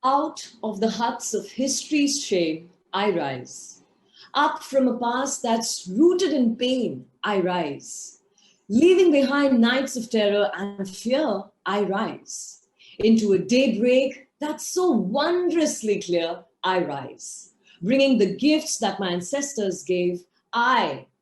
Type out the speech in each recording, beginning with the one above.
Out of the huts of history's shame, I rise. Up from a past that's rooted in pain, I rise. Leaving behind nights of terror and fear, I rise. Into a daybreak that's so wondrously clear, I rise. Bringing the gifts that my ancestors gave,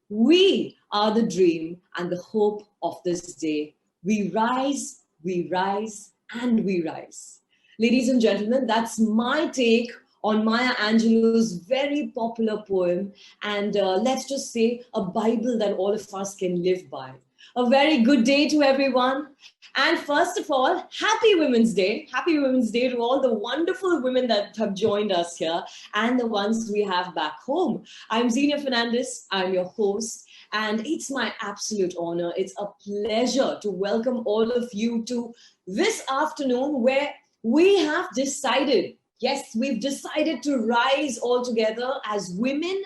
we are the dream and the hope of this day. We rise, and we rise. Ladies and gentlemen, that's my take on Maya Angelou's very popular poem, and let's just say a Bible that all of us can live by. A very good day to everyone. And first of all, happy Women's Day. Happy Women's Day to all the wonderful women that have joined us here and the ones we have back home. I'm Xenia Fernandez. I'm your host. And it's my absolute honor. It's a pleasure to welcome all of you to this afternoon where we have decided, yes, we've decided to rise all together as women,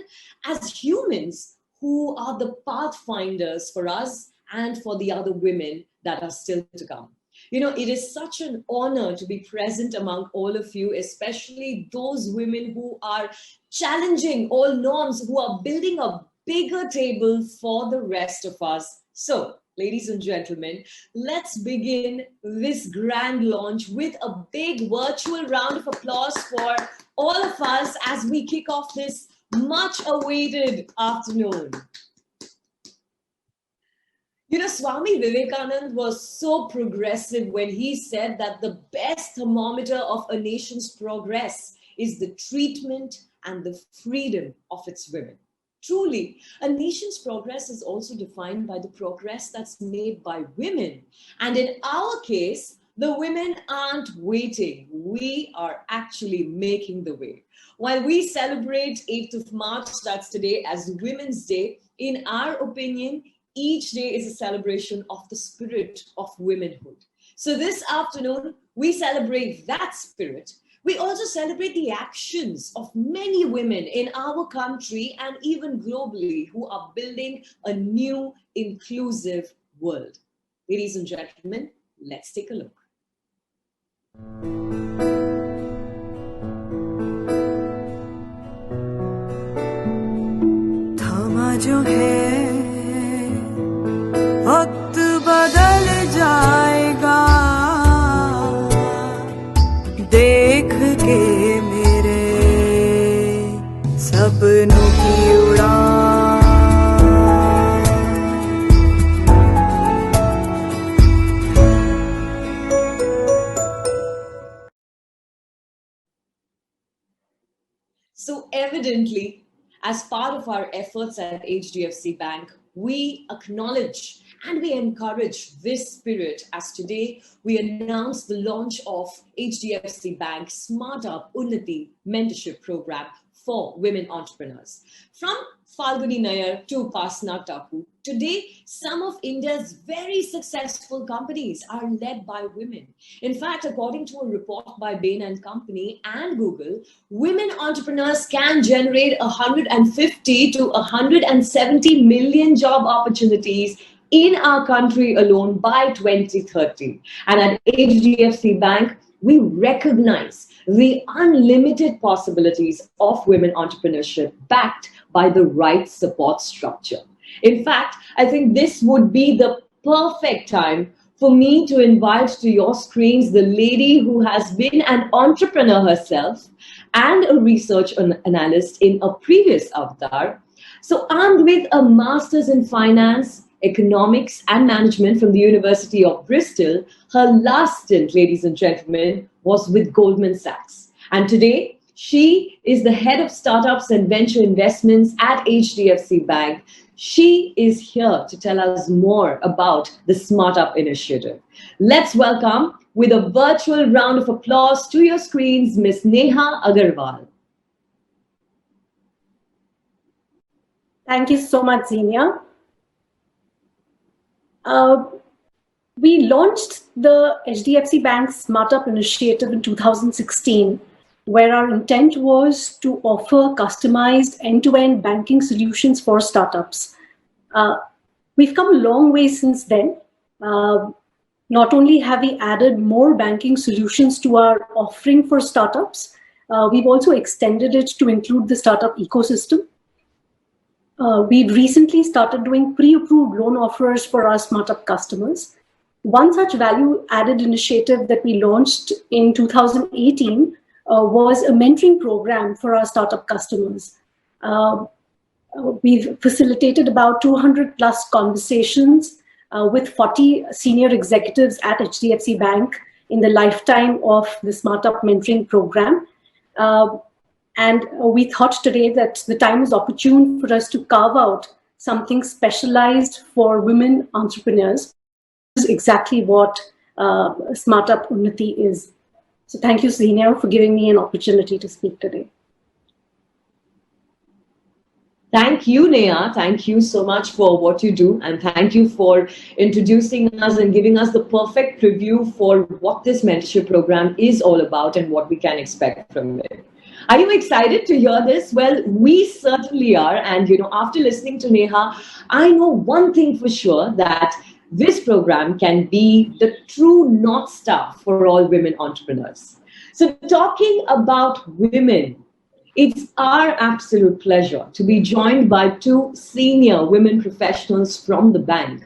as humans who are the pathfinders for us and for the other women that are still to come. You know, it is such an honor to be present among all of you, especially those women who are challenging all norms, who are building a bigger table for the rest of us. So, ladies and gentlemen, let's begin this grand launch with a big virtual round of applause for all of us as we kick off this much awaited afternoon. You know, Swami Vivekananda was so progressive when he said that the best thermometer of a nation's progress is the treatment and the freedom of its women. Truly, a nation's progress is also defined by the progress that's made by women. And in our case, the women aren't waiting. We are actually making the way. While we celebrate 8th of March, that's today, as Women's Day, in our opinion, each day is a celebration of the spirit of womanhood. So this afternoon, we celebrate that spirit. We also celebrate the actions of many women in our country and even globally who are building a new, inclusive world. Ladies and gentlemen, let's take a look. थमा जो है वक्त बदल जाएगा देख के मेरे सपनों की उड़ान So evidently, as part of our efforts at HDFC Bank, we acknowledge and we encourage this spirit as today we announce the launch of HDFC Bank Smart Up Unnati Mentorship Program for women entrepreneurs. From Falguni Nayar to Pasna Taku, today some of India's very successful companies are led by women. In fact, according to a report by Bain & Company and Google, women entrepreneurs can generate 150 to 170 million job opportunities in our country alone by 2030. And at HDFC Bank, we recognize the unlimited possibilities of women entrepreneurship backed by the right support structure. In fact, I think this would be the perfect time for me to invite to your screens the lady who has been an entrepreneur herself and a research analyst in a previous avatar. So armed with a master's in finance, economics and management from the University of Bristol, her last stint, ladies and gentlemen, was with Goldman Sachs. And today, she is the head of startups and venture investments at HDFC Bank. She is here to tell us more about the Smart Up initiative. Let's welcome, with a virtual round of applause to your screens, Ms. Neha Agarwal. Thank you so much, Xenia. We launched the HDFC Bank Smart Up initiative in 2016, where our intent was to offer customized end-to-end banking solutions for startups. We've come a long way since then. Not only have we added more banking solutions to our offering for startups, we've also extended it to include the startup ecosystem. We've recently started doing pre-approved loan offers for our SmartUp customers. One such value-added initiative that we launched in 2018 was a mentoring program for our startup customers. We've facilitated about 200 plus conversations with 40 senior executives at HDFC Bank in the lifetime of the SmartUp mentoring program. And we thought today that the time is opportune for us to carve out something specialized for women entrepreneurs. This is exactly what SmartUp Unnati is. So thank you, Xenia, for giving me an opportunity to speak today. Thank you, Neha. Thank you so much for what you do. And thank you for introducing us and giving us the perfect preview for what this mentorship program is all about and what we can expect from it. Are you excited to hear this? Well, we certainly are. And, after listening to Neha, I know one thing for sure, that this program can be the true North Star for all women entrepreneurs. So talking about women, it's our absolute pleasure to be joined by two senior women professionals from the bank.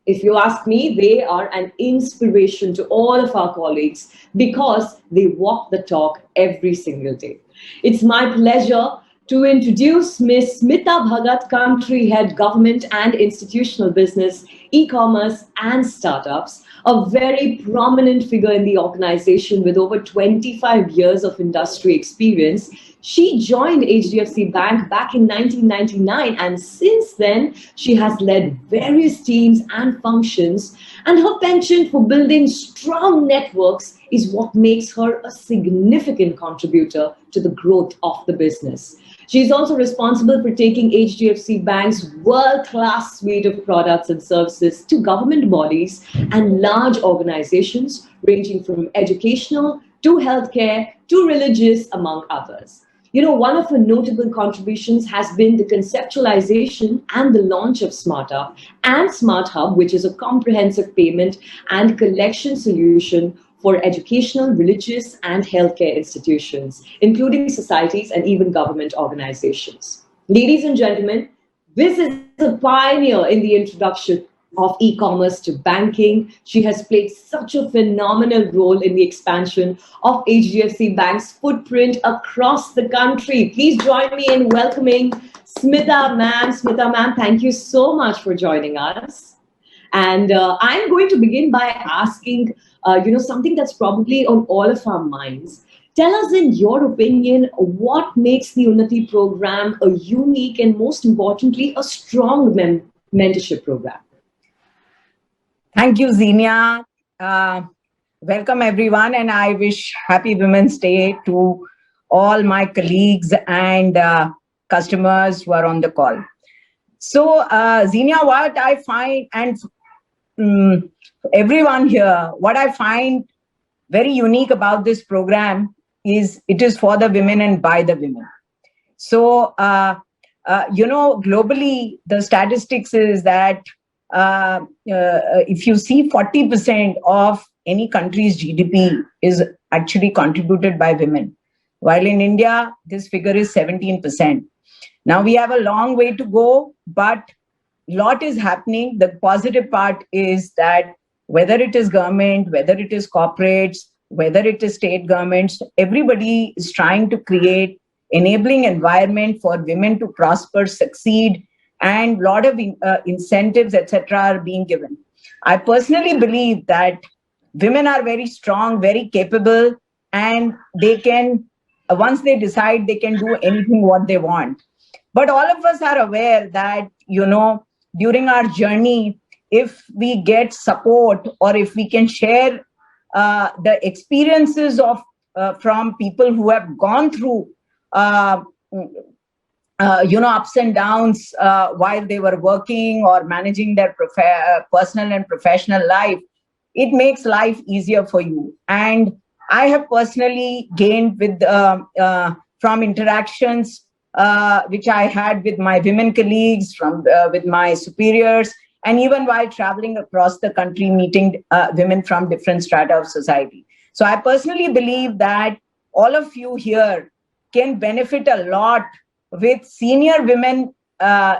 If you ask me, they are an inspiration to all of our colleagues because they walk the talk every single day. It's my pleasure to introduce Ms. Smita Bhagat, Country Head Government and Institutional Business, E-Commerce and Startups, a very prominent figure in the organization with over 25 years of industry experience. She joined HDFC Bank back in 1999, and since then, she has led various teams and functions, and her penchant for building strong networks is what makes her a significant contributor to the growth of the business. She is also responsible for taking HDFC Bank's world-class suite of products and services to government bodies and large organizations, ranging from educational to healthcare to religious, among others. One of her notable contributions has been the conceptualization and the launch of SmartUp and SmartHub, which is a comprehensive payment and collection solution for educational, religious, and healthcare institutions, including societies and even government organizations. Ladies and gentlemen, this is a pioneer in the introduction of e-commerce to banking. She has played such a phenomenal role in the expansion of HDFC Bank's footprint across the country. Please join me in welcoming Smita ma'am. Smita ma'am, thank you so much for joining us. And I'm going to begin by asking, something that's probably on all of our minds. Tell us, in your opinion, what makes the Unnati program a unique and, most importantly, a strong mentorship program? Thank you, Xenia. Welcome, everyone, and I wish Happy Women's Day to all my colleagues and customers who are on the call. So, Xenia, what I find, and everyone here, what I find very unique about this program is it is for the women and by the women. So, globally, the statistics is that if you see 40% of any country's GDP is actually contributed by women, while in India, this figure is 17%. Now we have a long way to go, but a lot is happening. The positive part is that whether it is government, whether it is corporates, whether it is state governments, everybody is trying to create enabling environment for women to prosper, succeed, and a lot of incentives, etc., are being given. I personally believe that women are very strong, very capable, and they can, once they decide, they can do anything what they want. But all of us are aware that, during our journey, if we get support or if we can share the experiences of from people who have gone through ups and downs while they were working or managing their personal and professional life, it makes life easier for you. And I have personally gained with from interactions which I had with my women colleagues, with my superiors, and even while traveling across the country, meeting women from different strata of society. So I personally believe that all of you here can benefit a lot with senior women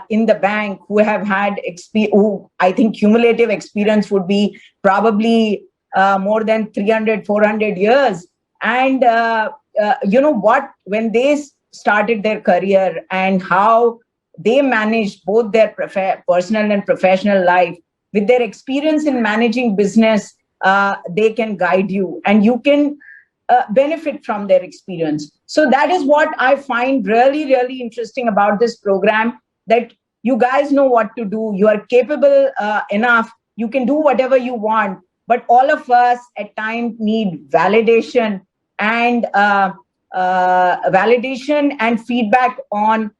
in the bank who have had who I think cumulative experience would be probably more than 300, 400 years. And you know what, when they started their career and how they managed both their personal and professional life, with their experience in managing business, they can guide you and you can benefit from their experience. So that is what I find really, really interesting about this program, that you guys know what to do. You are capable enough. You can do whatever you want. But all of us at times need validation and feedback on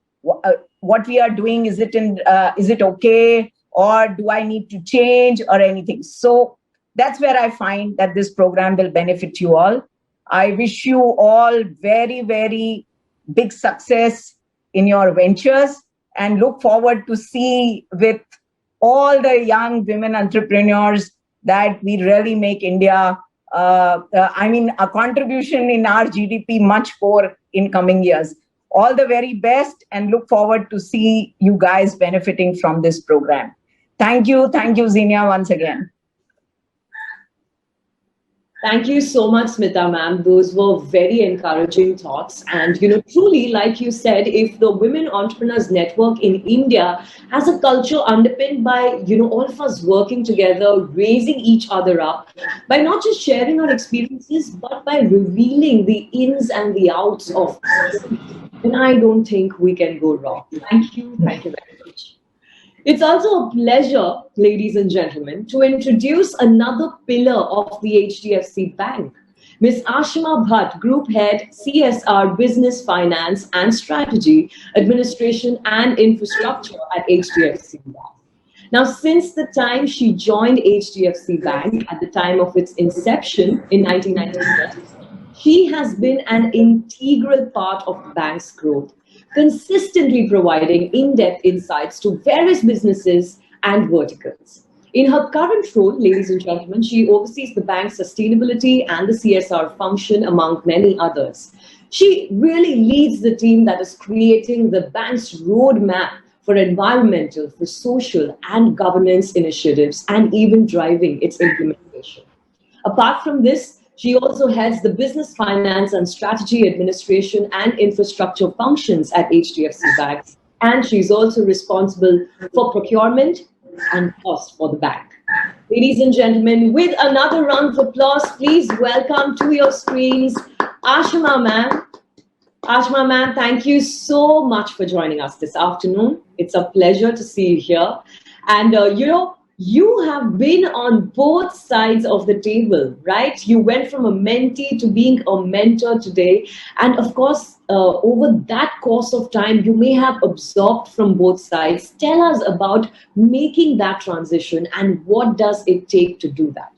what we are doing. Is it okay, or do I need to change or anything? So that's where I find that this program will benefit you all. I wish you all very, very big success in your ventures, and look forward to see with all the young women entrepreneurs that we really make India, a contribution in our GDP much more in coming years. All the very best, and look forward to see you guys benefiting from this program. Thank you, Zenia, once again. Thank you so much, Smita ma'am. Those were very encouraging thoughts. And, truly, like you said, if the Women Entrepreneurs Network in India has a culture underpinned by, all of us working together, raising each other up, by not just sharing our experiences, but by revealing the ins and the outs of this, then I don't think we can go wrong. Thank you. Thank you very much. It's also a pleasure, ladies and gentlemen, to introduce another pillar of the HDFC Bank, Ms. Ashima Bhatt, Group Head, CSR, Business Finance and Strategy, Administration and Infrastructure at HDFC Bank. Now, since the time she joined HDFC Bank at the time of its inception in 1994, she has been an integral part of the bank's growth, consistently providing in-depth insights to various businesses and verticals. In her current role, ladies and gentlemen, she oversees the bank's sustainability and the CSR function, among many others. She really leads the team that is creating the bank's roadmap for environmental, for social and governance initiatives, and even driving its implementation. Apart from this, she also heads the business finance and strategy administration and infrastructure functions at HDFC Bank. And she's also responsible for procurement and cost for the bank. Ladies and gentlemen, with another round of applause, please welcome to your screens, Ashima ma'am. Ashima ma'am, thank you so much for joining us this afternoon. It's a pleasure to see you here. And you have been on both sides of the table, right? You went from a mentee to being a mentor today. And of course, over that course of time, you may have absorbed from both sides. Tell us about making that transition and what does it take to do that?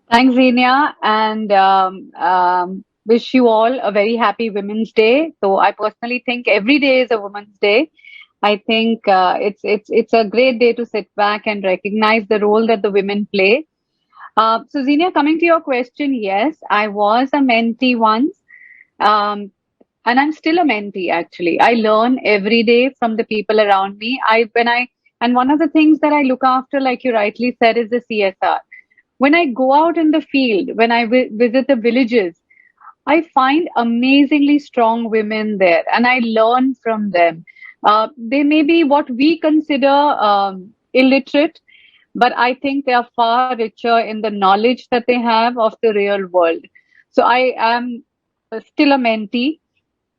Thanks, Zenia, and wish you all a very happy Women's Day. So I personally think every day is a Women's Day. I think it's a great day to sit back and recognize the role that the women play. So Zenia, coming to your question, yes, I was a mentee once, and I'm still a mentee actually. I learn every day from the people around me. And one of the things that I look after, like you rightly said, is the CSR. When I go out in the field, when I visit the villages, I find amazingly strong women there, and I learn from them. They may be what we consider illiterate, but I think they are far richer in the knowledge that they have of the real world. So I am still a mentee.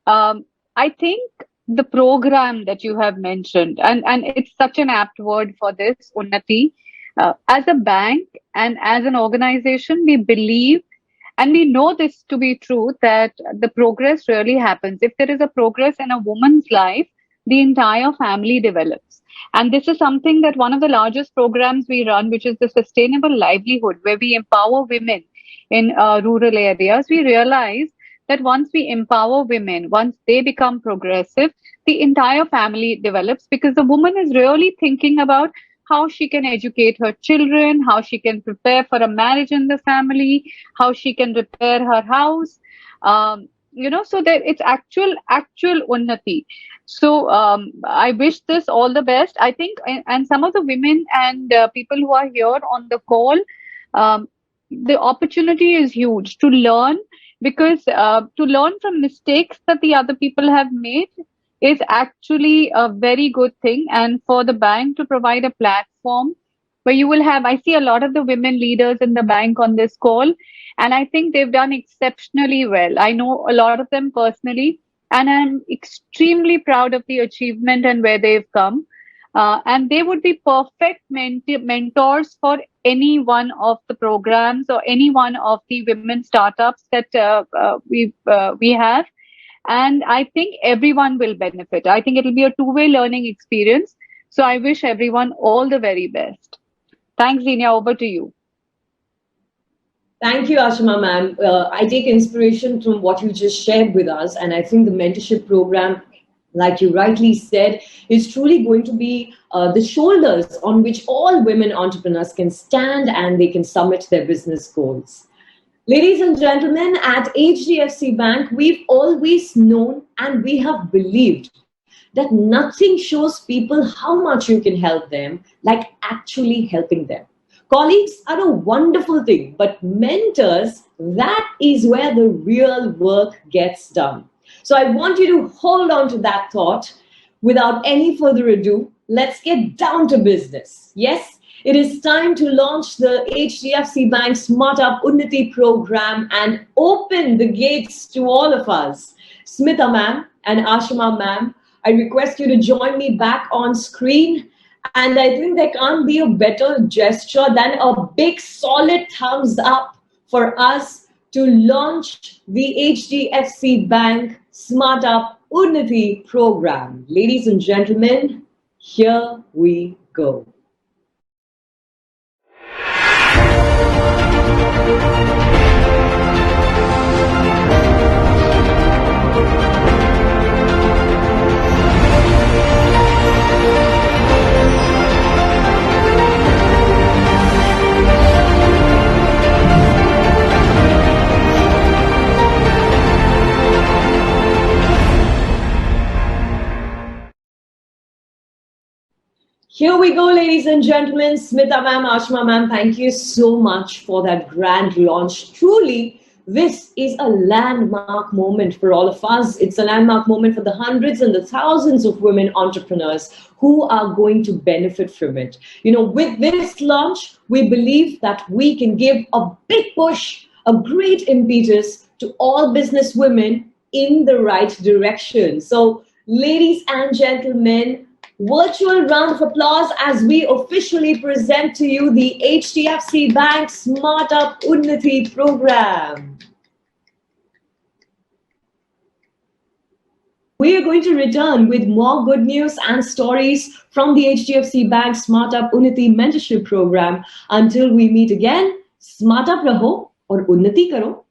I think the program that you have mentioned, and it's such an apt word for this, Unnati, as a bank and as an organization, we believe, and we know this to be true, that the progress really happens. If there is a progress in a woman's life, the entire family develops. And this is something that one of the largest programs we run, which is the Sustainable Livelihood, where we empower women in rural areas. We realize that once we empower women, once they become progressive, the entire family develops, because the woman is really thinking about how she can educate her children, how she can prepare for a marriage in the family, how she can repair her house. So that it's actual unnati. So I wish this all the best. I think, and some of the women and people who are here on the call, um, the opportunity is huge to learn, because to learn from mistakes that the other people have made is actually a very good thing. And for the bank to provide a platform where you will have, I see a lot of the women leaders in the bank on this call, and I think they've done exceptionally well. I know a lot of them personally, and I'm extremely proud of the achievement and where they've come. And they would be perfect mentors for any one of the programs or any one of the women startups that we have. And I think everyone will benefit. I think it'll be a two-way learning experience. So I wish everyone all the very best. Thanks, Zenia. Over to you. Thank you, Ashima ma'am. I take inspiration from what you just shared with us, and I think the mentorship program, like you rightly said, is truly going to be the shoulders on which all women entrepreneurs can stand and they can summit their business goals. Ladies and gentlemen, at HDFC Bank, we've always known and we have believed that nothing shows people how much you can help them like actually helping them. Colleagues are a wonderful thing, but mentors, that is where the real work gets done. So I want you to hold on to that thought. Without any further ado, let's get down to business. Yes, it is time to launch the HDFC Bank Smartup Unnati program and open the gates to all of us. Smita ma'am and Ashima ma'am, I request you to join me back on screen. And I think there can't be a better gesture than a big solid thumbs up for us to launch the HDFC Bank Smartup Unnati program. Ladies and gentlemen, here we go. Here we go, ladies and gentlemen. Smita ma'am, Ashima ma'am, thank you so much for that grand launch. Truly, this is a landmark moment for all of us. It's a landmark moment for the hundreds and the thousands of women entrepreneurs who are going to benefit from it. You know, with this launch, we believe that we can give a big push, a great impetus to all business women in the right direction. So, ladies and gentlemen, virtual round of applause as we officially present to you the HDFC Bank Smartup Unnati program. We are going to return with more good news and stories from the HDFC Bank Smartup Unnati mentorship program. Until we meet again, smart up raho aur unnati karo.